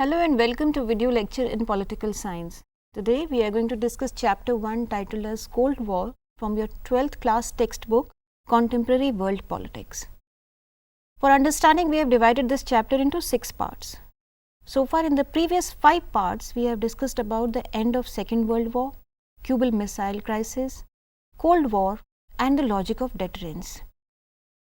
Hello and welcome to video lecture in political science. Today we are going to discuss chapter 1 titled as Cold War from your 12th class textbook Contemporary World Politics. For understanding, we have divided this chapter into 6 parts. So far in the previous 5 parts, we have discussed about the end of Second World War, Cuban Missile Crisis, Cold War and the logic of deterrence.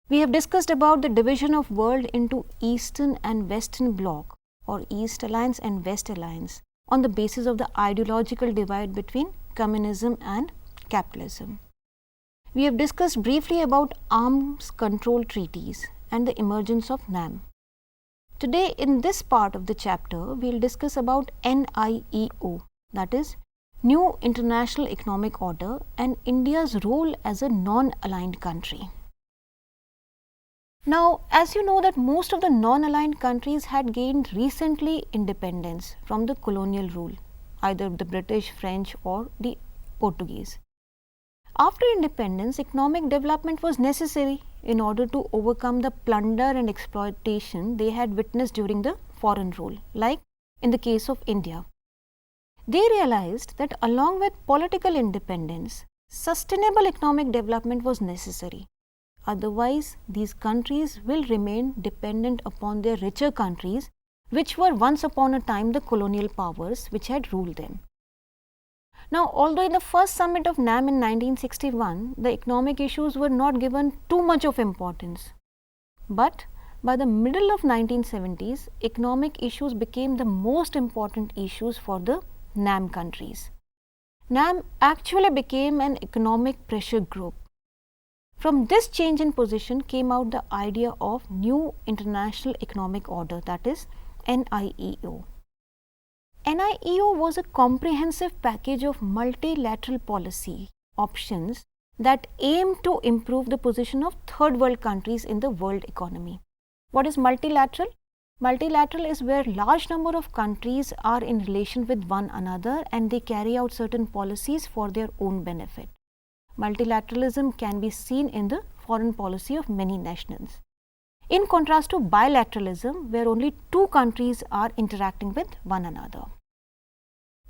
We have discussed about the division of world into Eastern and Western Bloc or East Alliance and West Alliance on the basis of the ideological divide between communism and capitalism. We have discussed briefly about arms control treaties and the emergence of NAM. Today in this part of the chapter, we will discuss about NIEO, that is New International Economic Order, and India's role as a non-aligned country. Now, as you know that most of the non-aligned countries had gained recently independence from the colonial rule, either the British, French or the Portuguese. After independence, economic development was necessary in order to overcome the plunder and exploitation they had witnessed during the foreign rule, like in the case of India. They realized that along with political independence, sustainable economic development was necessary. Otherwise, these countries will remain dependent upon their richer countries, which were once upon a time the colonial powers which had ruled them. Now, although in the first summit of NAM in 1961, the economic issues were not given too much of importance, but by the middle of 1970s, economic issues became the most important issues for the NAM countries. NAM actually became an economic pressure group. From this change in position came out the idea of New International Economic Order, that is NIEO. NIEO was a comprehensive package of multilateral policy options that aimed to improve the position of third world countries in the world economy. What is multilateral? Multilateral is where large number of countries are in relation with one another and they carry out certain policies for their own benefit. Multilateralism can be seen in the foreign policy of many nations. In contrast to bilateralism, where only two countries are interacting with one another.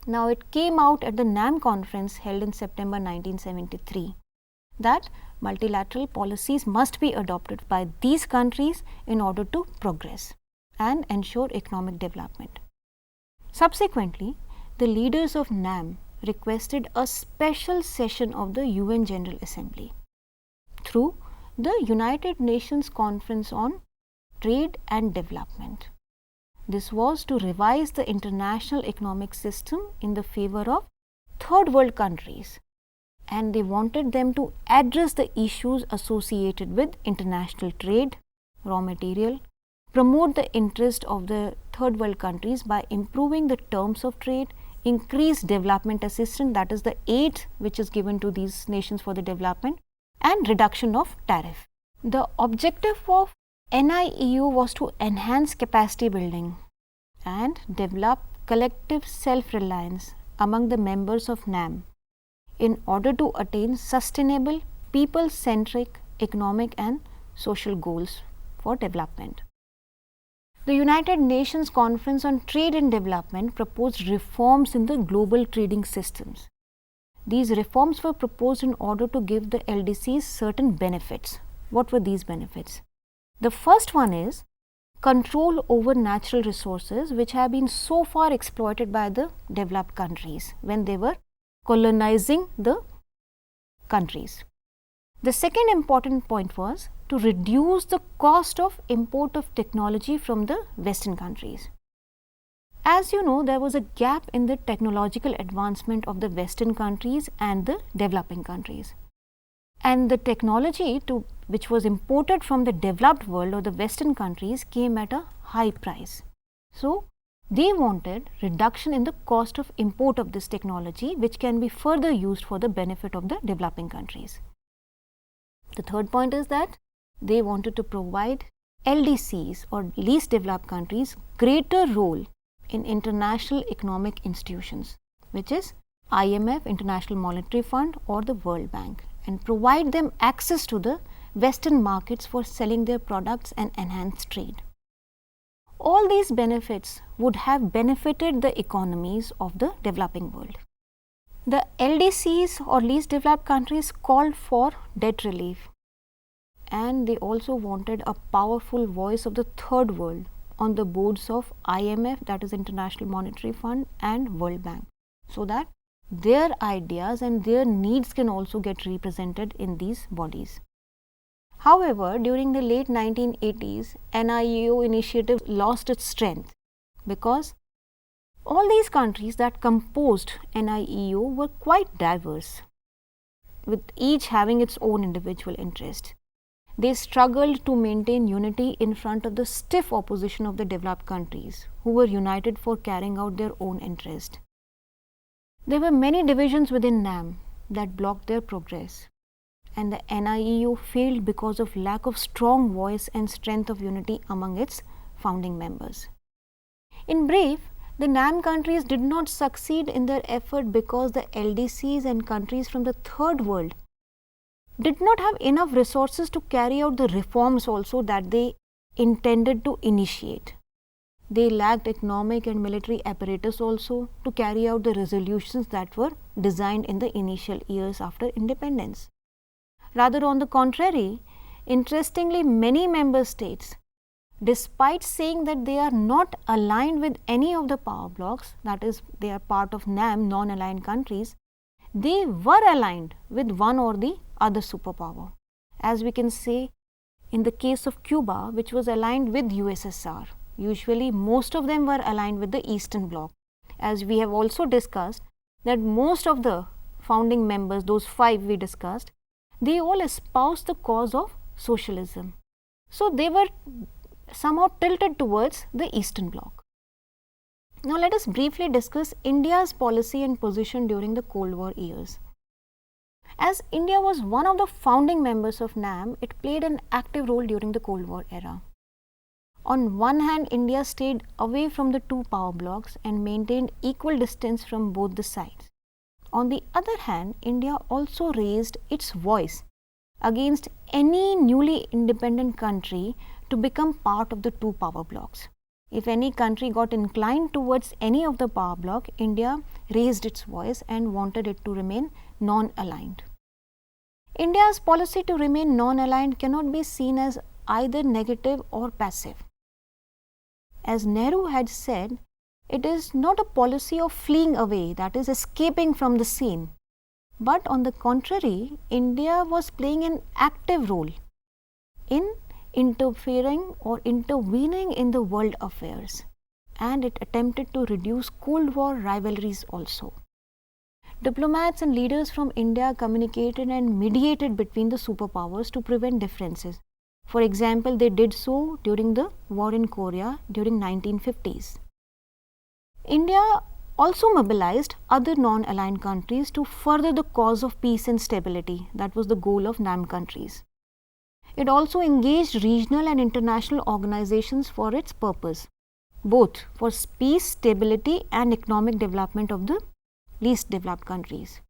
Now, it came out at the NAM conference held in September 1973 that multilateral policies must be adopted by these countries in order to progress and ensure economic development. Subsequently, the leaders of NAM requested a special session of the UN General Assembly through the United Nations Conference on Trade and Development. This was to revise the international economic system in the favor of third world countries, and they wanted them to address the issues associated with international trade, raw material, promote the interest of the third world countries by improving the terms of trade, increase development assistance, that is the aid which is given to these nations for the development, and reduction of tariff. The objective of NIEO was to enhance capacity building and develop collective self-reliance among the members of NAM in order to attain sustainable, people-centric economic and social goals for development. The United Nations Conference on Trade and Development proposed reforms in the global trading systems. These reforms were proposed in order to give the LDCs certain benefits. What were these benefits? The first one is control over natural resources which have been so far exploited by the developed countries when they were colonizing the countries. The second important point was to reduce the cost of import of technology from the Western countries. As you know, there was a gap in the technological advancement of the Western countries and the developing countries. And the technology which was imported from the developed world or the Western countries came at a high price. So, they wanted reduction in the cost of import of this technology, which can be further used for the benefit of the developing countries. The third point is that they wanted to provide LDCs or least developed countries greater role in international economic institutions, which is IMF, International Monetary Fund or the World Bank, and provide them access to the Western markets for selling their products and enhance trade. all these benefits would have benefited the economies of the developing world. The LDCs or least developed countries called for debt relief, and they also wanted a powerful voice of the third world on the boards of IMF, that is International Monetary Fund, and World Bank, so that their ideas and their needs can also get represented in these bodies. However, during the late 1980s, NIEO initiative lost its strength because all these countries that composed NIEO were quite diverse, with each having its own individual interest. They struggled to maintain unity in front of the stiff opposition of the developed countries, who were united for carrying out their own interest. There were many divisions within NAM that blocked their progress, and the NIEO failed because of lack of strong voice and strength of unity among its founding members. In brief, the NAM countries did not succeed in their effort because the LDCs and countries from the third world did not have enough resources to carry out the reforms also that they intended to initiate. They lacked economic and military apparatus also to carry out the resolutions that were designed in the initial years after independence. Rather, on the contrary, interestingly, many member states, despite saying that they are not aligned with any of the power blocks, that is, they are part of NAM, non-aligned countries, they were aligned with one or the other superpower. As we can say in the case of Cuba, which was aligned with USSR, usually most of them were aligned with the Eastern Bloc. As we have also discussed that most of the founding members, those 5 we discussed, they all espoused the cause of socialism. So, they were somehow tilted towards the Eastern Bloc. Now, let us briefly discuss India's policy and position during the Cold War years. As India was one of the founding members of NAM, it played an active role during the Cold War era. On one hand, India stayed away from the two power blocks and maintained equal distance from both the sides. On the other hand, India also raised its voice against any newly independent country to become part of the two power blocks. If any country got inclined towards any of the power bloc, India raised its voice and wanted it to remain non-aligned. India's policy to remain non-aligned cannot be seen as either negative or passive. As Nehru had said, it is not a policy of fleeing away, that is, escaping from the scene, but on the contrary, India was playing an active role in interfering or intervening in the world affairs, and it attempted to reduce Cold War rivalries also. Diplomats and leaders from India communicated and mediated between the superpowers to prevent differences. For example, they did so during the war in Korea during 1950s. India also mobilized other non-aligned countries to further the cause of peace and stability. That was the goal of NAM countries. It also engaged regional and international organizations for its purpose, both for peace, stability and economic development of the least developed countries.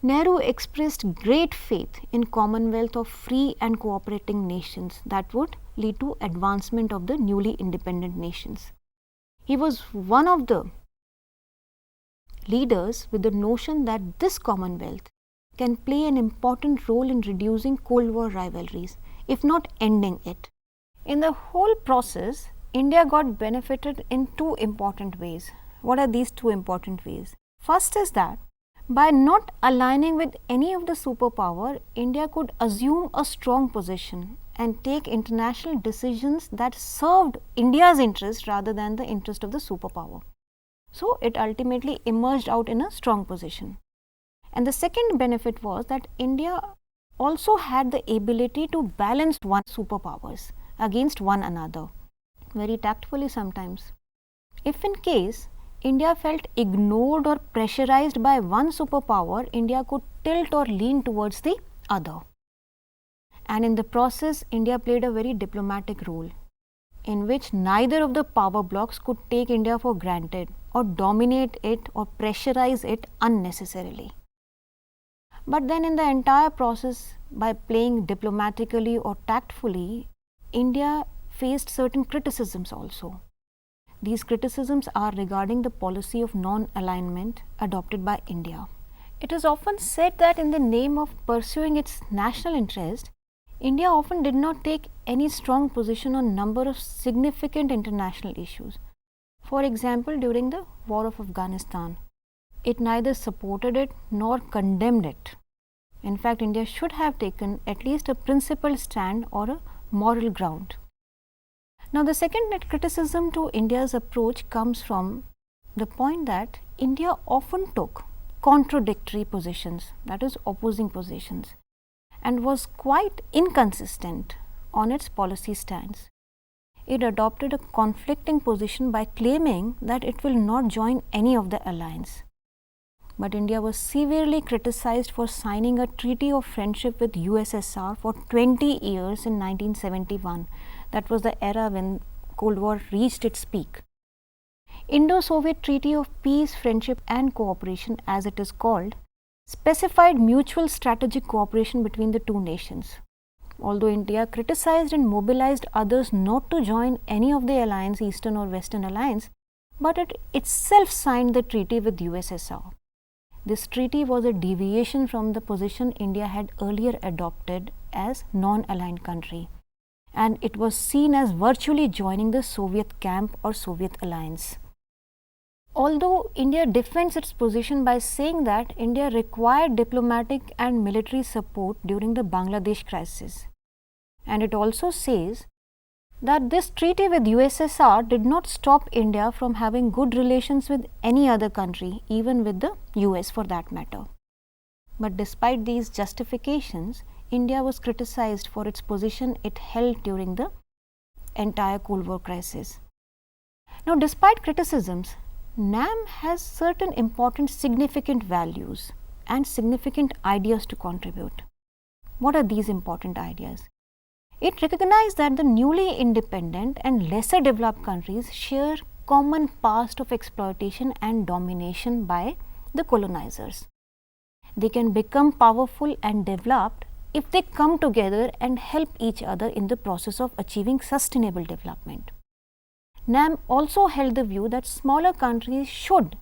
Nehru expressed great faith in Commonwealth of free and cooperating nations that would lead to advancement of the newly independent nations. He was one of the leaders with the notion that this Commonwealth can play an important role in reducing Cold War rivalries, if not ending it. In the whole process, India got benefited in two important ways. What are these two important ways? First is that by not aligning with any of the superpower, India could assume a strong position and take international decisions that served India's interest rather than the interest of the superpower. So, it ultimately emerged out in a strong position. And the second benefit was that India also had the ability to balance one superpowers against one another, very tactfully sometimes. If in case India felt ignored or pressurized by one superpower, India could tilt or lean towards the other. And in the process, India played a very diplomatic role, in which neither of the power blocks could take India for granted or dominate it or pressurize it unnecessarily. But then in the entire process, by playing diplomatically or tactfully, India faced certain criticisms also. These criticisms are regarding the policy of non-alignment adopted by India. It is often said that in the name of pursuing its national interest, India often did not take any strong position on number of significant international issues. For example, during the War of Afghanistan, it neither supported it nor condemned it. In fact, India should have taken at least a principled stand or a moral ground. Now, the second criticism to India's approach comes from the point that India often took contradictory positions, that is, opposing positions, and was quite inconsistent on its policy stance. It adopted a conflicting position by claiming that it will not join any of the alliance. But India was severely criticized for signing a treaty of friendship with USSR for 20 years in 1971. That was the era when Cold War reached its peak. Indo-Soviet Treaty of Peace, Friendship and Cooperation, as it is called, specified mutual strategic cooperation between the two nations. Although India criticized and mobilized others not to join any of the alliance, Eastern or Western alliance, but it itself signed the treaty with USSR. This treaty was a deviation from the position India had earlier adopted as non-aligned country, and it was seen as virtually joining the Soviet camp or Soviet alliance. Although India defends its position by saying that India required diplomatic and military support during the Bangladesh crisis, and it also says that this treaty with USSR did not stop India from having good relations with any other country, even with the US for that matter. But despite these justifications, India was criticized for its position it held during the entire Cold War crisis. Now, despite criticisms, NAM has certain important significant values and significant ideas to contribute. What are these important ideas? It recognized that the newly independent and lesser developed countries share common past of exploitation and domination by the colonizers. They can become powerful and developed if they come together and help each other in the process of achieving sustainable development. NAM also held the view that smaller countries should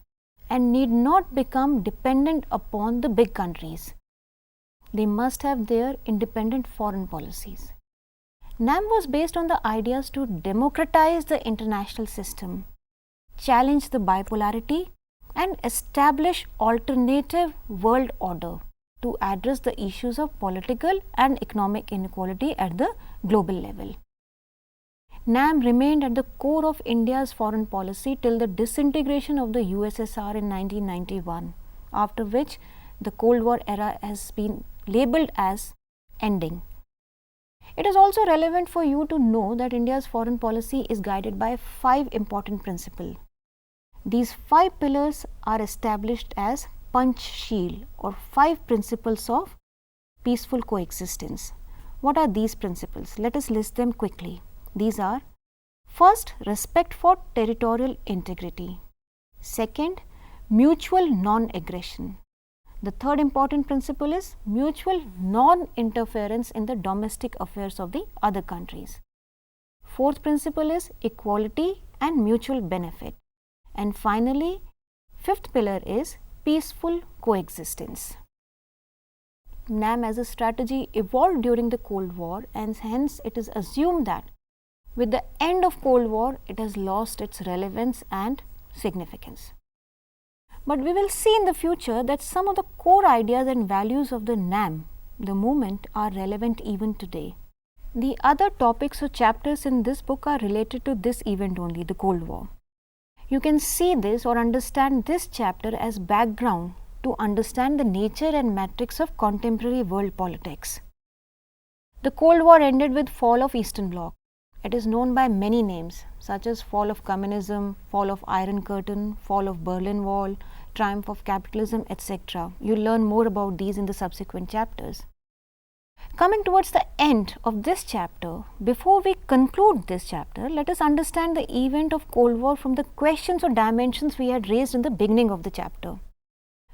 and need not become dependent upon the big countries. They must have their independent foreign policies. NAM was based on the ideas to democratize the international system, challenge the bipolarity, and establish alternative world order to address the issues of political and economic inequality at the global level. NAM remained at the core of India's foreign policy till the disintegration of the USSR in 1991, after which the Cold War era has been labeled as ending. It is also relevant for you to know that India's foreign policy is guided by 5 important principles. These 5 pillars are established as Panchsheel or 5 principles of peaceful coexistence. What are these principles? Let us list them quickly. These are: first, respect for territorial integrity. Second, mutual non-aggression. The third important principle is mutual non-interference in the domestic affairs of the other countries. Fourth principle is equality and mutual benefit. And finally, fifth pillar is peaceful coexistence. NAM as a strategy evolved during the Cold War, and hence it is assumed that with the end of Cold War, it has lost its relevance and significance. But we will see in the future that some of the core ideas and values of the NAM, the movement, are relevant even today. The other topics or chapters in this book are related to this event only, the Cold War. You can see this or understand this chapter as background to understand the nature and matrix of contemporary world politics. The Cold War ended with fall of Eastern Bloc. It is known by many names such as fall of communism, fall of Iron Curtain, fall of Berlin Wall, triumph of capitalism, etc. You'll learn more about these in the subsequent chapters. Coming towards the end of this chapter, before we conclude this chapter, let us understand the event of Cold War from the questions or dimensions we had raised in the beginning of the chapter.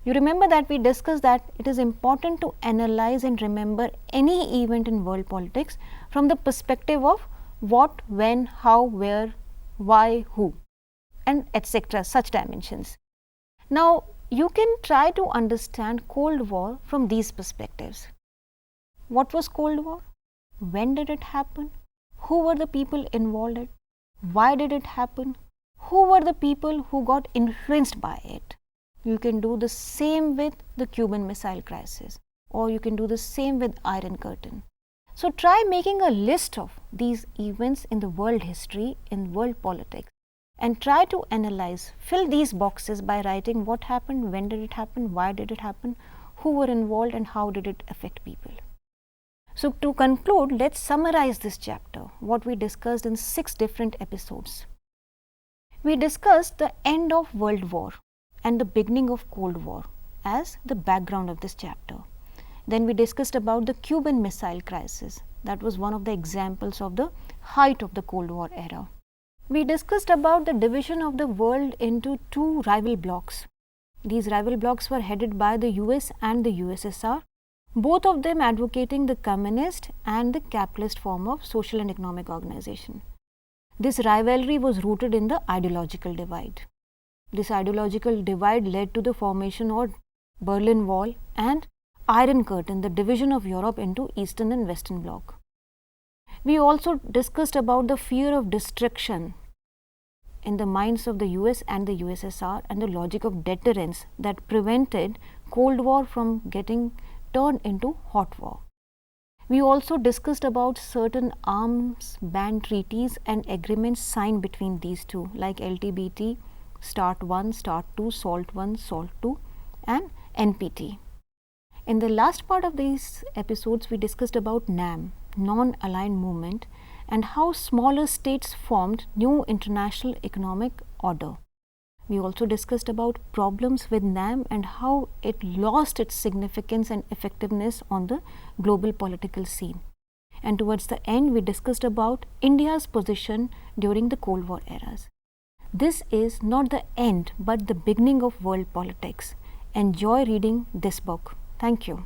You remember that we discussed that it is important to analyze and remember any event in world politics from the perspective of what, when, how, where, why, who. and etc. such dimensions. Now, you can try to understand Cold War from these perspectives. What was Cold War? When did it happen? Who were the people involved? Why did it happen? Who were the people who got influenced by it? You can do the same with the Cuban Missile Crisis, or you can do the same with Iron Curtain. So try making a list of these events in the world history, in world politics, and try to analyze, fill these boxes by writing what happened, when did it happen, why did it happen, who were involved, and how did it affect people. So to conclude, let's summarize this chapter, what we discussed in 6 different episodes. We discussed the end of World War and the beginning of Cold War as the background of this chapter. Then we discussed about the Cuban Missile Crisis. That was one of the examples of the height of the Cold War era. We discussed about the division of the world into 2 rival blocs. These rival blocs were headed by the US and the USSR, both of them advocating the communist and the capitalist form of social and economic organization. This rivalry was rooted in the ideological divide. This ideological divide led to the formation of Berlin Wall and Iron Curtain, the division of Europe into Eastern and Western Bloc. We also discussed about the fear of destruction in the minds of the US and the USSR and the logic of deterrence that prevented Cold War from getting turned into hot war. We also discussed about certain arms ban treaties and agreements signed between these two, like LTBT, START 1, START 2, SALT 1, SALT 2 and NPT. In the last part of these episodes, we discussed about NAM, Non-Aligned Movement, and how smaller states formed new international economic order. We also discussed about problems with NAM and how it lost its significance and effectiveness on the global political scene. And towards the end, we discussed about India's position during the Cold War eras. This is not the end, but the beginning of world politics. Enjoy reading this book. Thank you.